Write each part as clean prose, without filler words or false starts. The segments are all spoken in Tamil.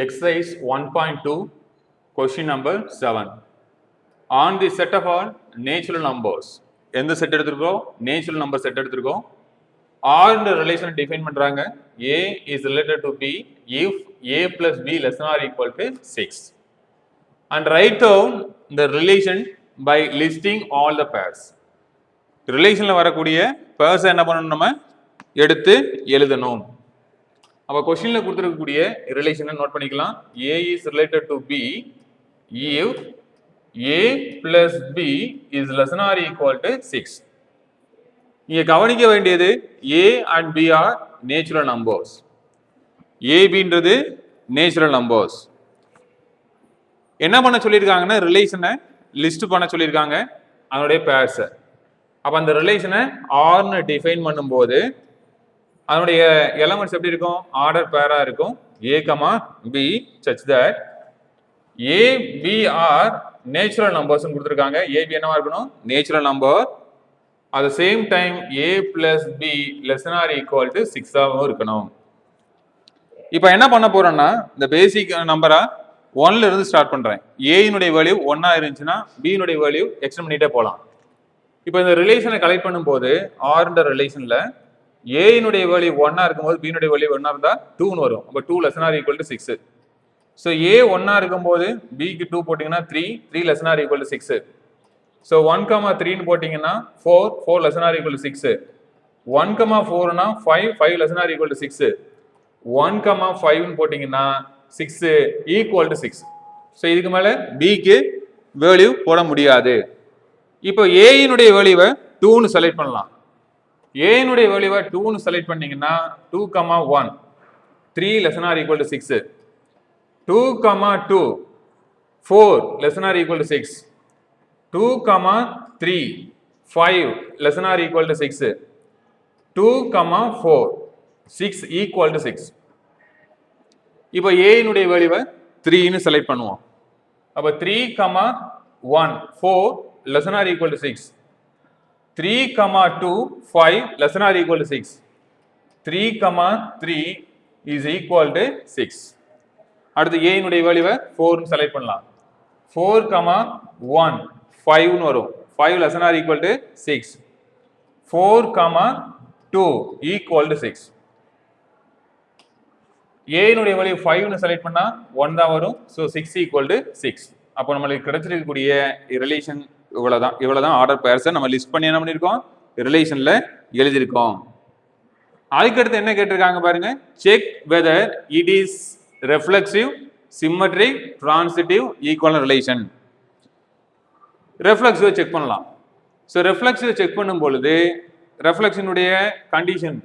Exercise 1.2, question number 7. On the set of all natural numbers, எந்த செட் எடுத்துருக்கோம்? நேச்சுரல் நம்பர் செட் எடுத்துருக்கோம். ஆர்ன்ற ரிலேஷன் டிஃபைன் பண்றாங்க. A is related to B if A plus B less than or equal to 6. And write down the relation by listing all the pairs. ரிலேஷன்ல வரக்கூடிய பேர்ஸ் என்ன பண்ணணும், நம்ம எடுத்து எழுதணும். அப்ப क्वेश्चनல கொடுத்திருக்கக்கூடிய ரிலேஷனை நோட் பண்ணிக்கலாம். A is related to B if A plus B is less than or equal to 6. இங்க கவனிக்க வேண்டியது A and B are natural numbers. A Bன்றது நேச்சுரல் நம்பர்ஸ். என்ன பண்ண சொல்லியிருக்காங்கன்னா ரிலேஷனை லிஸ்ட் பண்ண சொல்லியிருக்காங்க அதனுடைய பேர்ஸை. அப்ப அந்த ரிலேஷனை ஆர்னு டிஃபைன் பண்ணும்போது அதனுடைய எலமெண்ட்ஸ் எப்படி இருக்கும்? ஆர்டர் பேரா இருக்கும். A, B such that A, B are natural numbers கொடுத்துருக்காங்க. A, B என்னவா இருக்கணும்? Natural number. at the same time A plus B less than or equal to 6 ஆகவும் இருக்கணும். இப்போ என்ன பண்ண போறோம்னா இந்த பேசிக் நம்பரா 1ல இருந்து ஸ்டார்ட் பண்றேன். A னுடைய வேல்யூ 1 ஆ இருந்துச்சுன்னா B னுடைய வேல்யூ எக்ஸ்டெண்ட் பண்ணிட்டே போலாம். இப்போ இந்த ரிலேஷனை கலெக்ட் பண்ணும்போது ஆர்ன்ற ரிலேஷன்ல A னுடைய வேல்யூ 1 ஆ இருக்கும்போது B னுடைய வேல்யூ 1 ஆ இருந்தா 2 னு வரும். அப்ப 2 less than or equal to 6. So A 1 ஆ இருக்கும்போது B க்கு 2 போட்டீங்கன்னா 3 less than or equal to 6. So 1, 3 னு போட்டீங்கன்னா 4 less than or equal to 6. 1, 4 னா 5 less than or equal to 6. 1, 5 னு போட்டீங்கன்னா 6 equal to 6. So இதுக்கு மேல B க்கு வேல்யூ போட முடியாது. இப்போ A னுடைய வேல்யூவை 2 னு செலக்ட் பண்ணலாம். A னுடைய வேல்யூவை 2 னு செலக்ட் பண்ணீங்கன்னா 2, 1 3 less than or equal to 6. 2, 2 4 less than or equal to 6. 2, 3 5 less than or equal to 6. 2, 4 6 equal to 6. இப்போ A னுடைய வேல்யூவை 3 னு செலக்ட் பண்ணுவோம். அப்ப 3, 1 4 less than or equal to 6. 3, 2 5 less than or equal to 6. 3, 3 is equal to 6. அடுத்து A னுடைய வேல்யூவை 4 னு செலக்ட் பண்ணலாம். 4, 1 5 னு வரும். 5 less than or equal to 6. 4, 2 equal to 6. A னுடைய value 5 னு செலக்ட் பண்ணா 1 தான் வரும். So 6 equal to 6. அப்போ நமக்கு கிடைச்சிருக்கக்கூடிய ரிலேஷன் இவ்வளவுதான் ஆர்டர் பேர்ஸை நம்ம லிஸ்ட் பண்ணி என்ன பண்ணிருக்கோம்? ரிலேஷன்ல எழுதியிருக்கோம். அதுக்கடுத்து என்ன கேட்டிருக்காங்க பாருங்க. Check whether it is reflexive, symmetric, transitive, equivalent relation. Reflexive check பண்ணலாம். ஸோ ரெஃப்ளெக்சிவ் செக் பண்ணும் பொழுது ரெஃப்ளெக்ஷனுடைய கண்டிஷன்.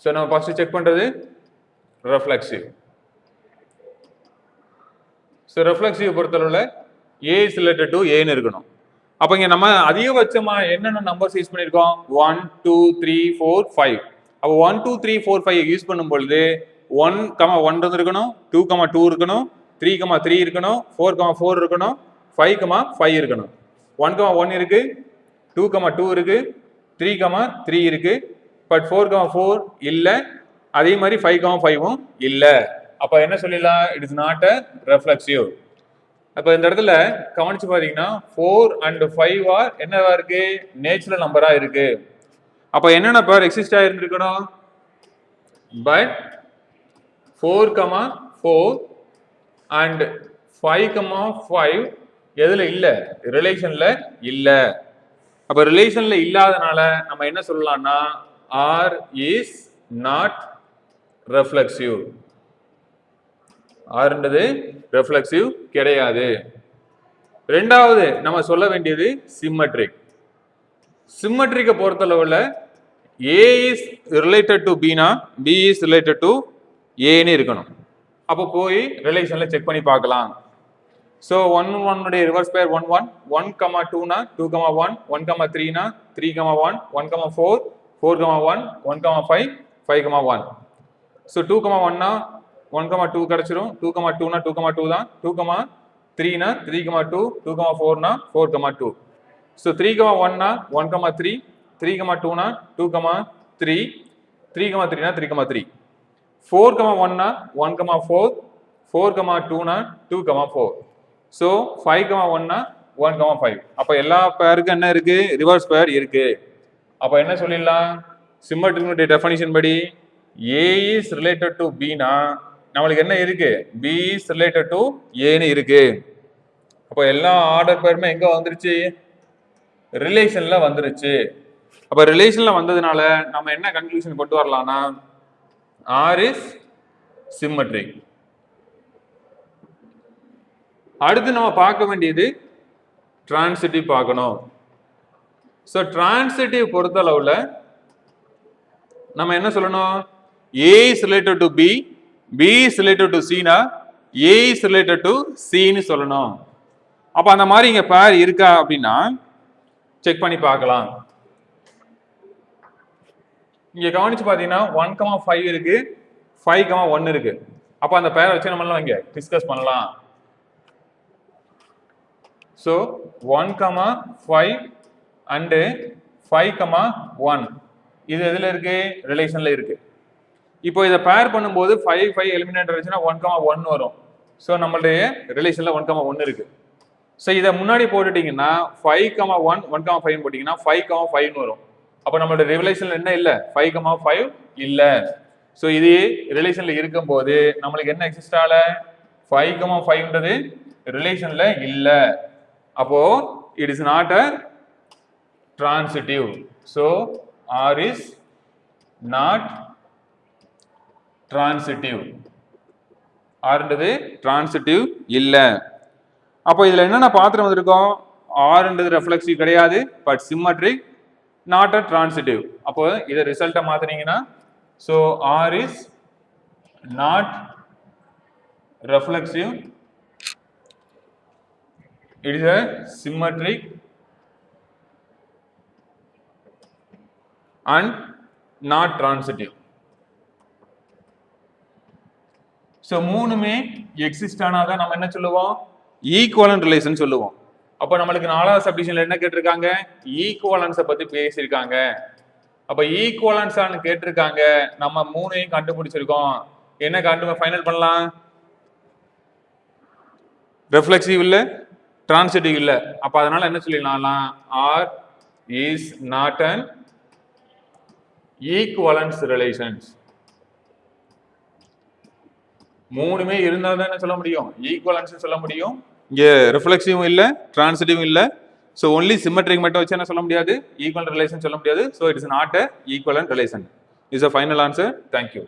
ஸோ நம்ம ஃபர்ஸ்ட் செக் பண்றது ரெஃப்ளெக்சிவ். ஸோ ரெஃப்ளெக்சிவ் பொறுத்தளவுல A is related to A ன்னு இருக்கணும். அப்ப இங்க நம்ம அதிகபட்சமா என்னென்ன நம்பர்ஸ் யூஸ் பண்ணிருக்கோம்? 1 2 3 4 5. அப்ப 1 2 3 4 5 யூஸ் பண்ணும் பொழுது 1, 1 இருக்கணும், 2, 2 இருக்கணும், 3, 3 இருக்கணும், 4, 4 இருக்கணும், 5, 5 இருக்கணும். 1, 1 இருக்கு, 2, 2 இருக்கு, 3, 3 இருக்கு, பட் 4, 4 இல்ல. அதே மாதிரி 5, 5ம் இல்ல. அப்ப என்ன சொல்லிடலாம்? It is not a reflexive. அப்ப இந்த இடத்துல கவனிச்சு பாத்தீங்கன்னா 4 and 5 ஆர் என்னவா இருக்கு? நேச்சுரல் நம்பரா இருக்கு. அப்ப என்னென்ன பேர் எக்ஸிஸ்ட் ஆயிருந்திருக்கணும்? பட் 4, 4 and 5, 5 எதுல இல்ல? ரிலேஷன்ல இல்ல. அப்ப ரிலேஷன்ல இல்லாதனால நம்ம என்ன சொல்லலாம்னா R is not reflexive. ஆறுன்றது ரெஃப்ளெக்சிவ் கிடையாது. ரெண்டாவது நம்ம சொல்ல வேண்டியது சிம்மெட்ரிக். சிம்மெட்ரிக்கை பொறுத்தளவுல A is related to B னா B is related to A ன்னு இருக்கணும். அப்போ போய் ரிலேஷன்ல செக் பண்ணி பார்க்கலாம். ஸோ 1, 1 உடைய ரிவர்ஸ் பேர் 1, 1 1, 2 னா 2, 1 1, 3 னா 3, 1 1, 4 4, 1 1, 5 5, 1. ஸோ 2, 1 னா 1, 2 கிடைச்சிரும். 2, 2 னா 2, 2 தான். 2, 3 னா 3, 2 2, 4 னா 4, 2. ஸோ 3, 1 னா 1, 3 3, 2 னா 2, 3 3, 3 னா 3, 3. 4, 1 1, 4, 4, 2 2, 4. So 5, 1 1, 5. அப்ப எல்லா பேருக்கு என்ன இருக்கு? ரிவர்ஸ் பேர் இருக்கு. அப்ப என்ன சொல்லிடலாம்? சிம்மட்ரிக் டெஃபினிஷன் படி A is related to B னா நம்மளுக்கு என்ன இருக்கு? B is related to A ன்னு இருக்கு. அப்ப எல்லா ஆர்டர் பேருமே எங்க வந்துருச்சு? ரிலேஷன்ல வந்துருச்சு. அப்ப ரிலேஷன்ல வந்ததுனால நம்ம என்ன கன்க்ளூஷன் கொண்டு வரலாம்னா R is symmetric. அடுத்து நம்ம பார்க்க வேண்டியது டிரான்சிட்டிவ் பார்க்கணும். ஸோ டிரான்சிட்டிவ் பொறுத்தளவுல நம்ம என்ன சொல்லணும்? A is related to B, B is related to C னா A is related to C ன்னு சொல்லணும். அப்ப அந்த மாதிரி இங்க பேர் இருக்கா அப்படின்னா செக் பண்ணி பார்க்கலாம். இங்க கவனிச்சு பாத்தீங்கன்னா 1, 5 இருக்கு, 5, 1 இருக்கு. அப்ப அந்த பேரை வச்சு நம்ம இங்க டிஸ்கஸ் பண்ணலாம். So 1, 5 and 5, 1 இது எதுல இருக்கு? ரிலேஷன்ல இருக்கு. இப்போ இதை பேர் பண்ணும்போது 5, 5 எலிமினேட் ஆச்சுன்னா 1, 1 வரும். ஸோ நம்மளுடைய ரிலேஷன்ல 1, 1 இருக்கு. ஸோ இதை முன்னாடி போட்டுட்டீங்கன்னா 5, 1, 1, 5 போட்டீங்கன்னா 5, 5 வரும். அப்போ நம்மளோட ரிலேஷன்ல என்ன இல்லை? 5, 5 இல்லை. ஸோ இது ரிலேஷன்ல இருக்கும்போது நம்மளுக்கு என்ன எக்ஸிஸ்ட் ஆகல? 5, 5ன்றது ரிலேஷன்ல இல்லை. அப்போ it is not a transitive. So R is not transitive. Rன்றது transitive இல்ல. அப்போ இதுல என்னென்ன பாத்திரம் வந்திருக்கோம்? Rன்றது ரெஃப்ளெக்சிவ் கிடையாது, but symmetric, not a transitive. அப்போ இதை ரிசல்ட்டை மாத்தினீங்கன்னா so R is not reflexive, it is a symmetric and not transitive. So மூணுமே எக்ஸிஸ்ட் ஆனாதான் நம்ம என்ன சொல்லுவோம்? ஈக்குவலன்ட் ரிலேஷன் சொல்லுவோம். அப்ப நம்மளுக்கு 4வது சப்டிஷன்ல என்ன கேட்டிருக்காங்க? ஈக்குவலன்ஸை பத்தி பேசியிருக்காங்க. அப்ப ஈக்குவலன்ஸான்னு கேட்டிருக்காங்க. நம்ம மூணையும் கண்டுபிடிச்சிருக்கோம். என்ன ஃபைனல் பண்ணலாம்? ரெஃப்ளெக்சிவ் இல்ல, டிரான்சிட்டிவ் இல்ல. அப்ப அதனால என்ன சொல்லிடலாம்? R is not an equivalence relations. மூணுமே இருந்தால் தான் என்ன சொல்ல முடியும்? ஈக்குவலன்ஸ் சொல்ல முடியும். இங்க ரிஃப்ளெக்சிவும் இல்லை, டிரான்சிட்டிவும் இல்லை. ஸோ ஒன்லி சிமெட்ரிக் மட்டும் வச்சு என்ன சொல்ல முடியாது? ஈக்குவல் ரிலேஷன் சொல்ல முடியாது. So it is not a equivalent relation. Is a final answer. Thank you.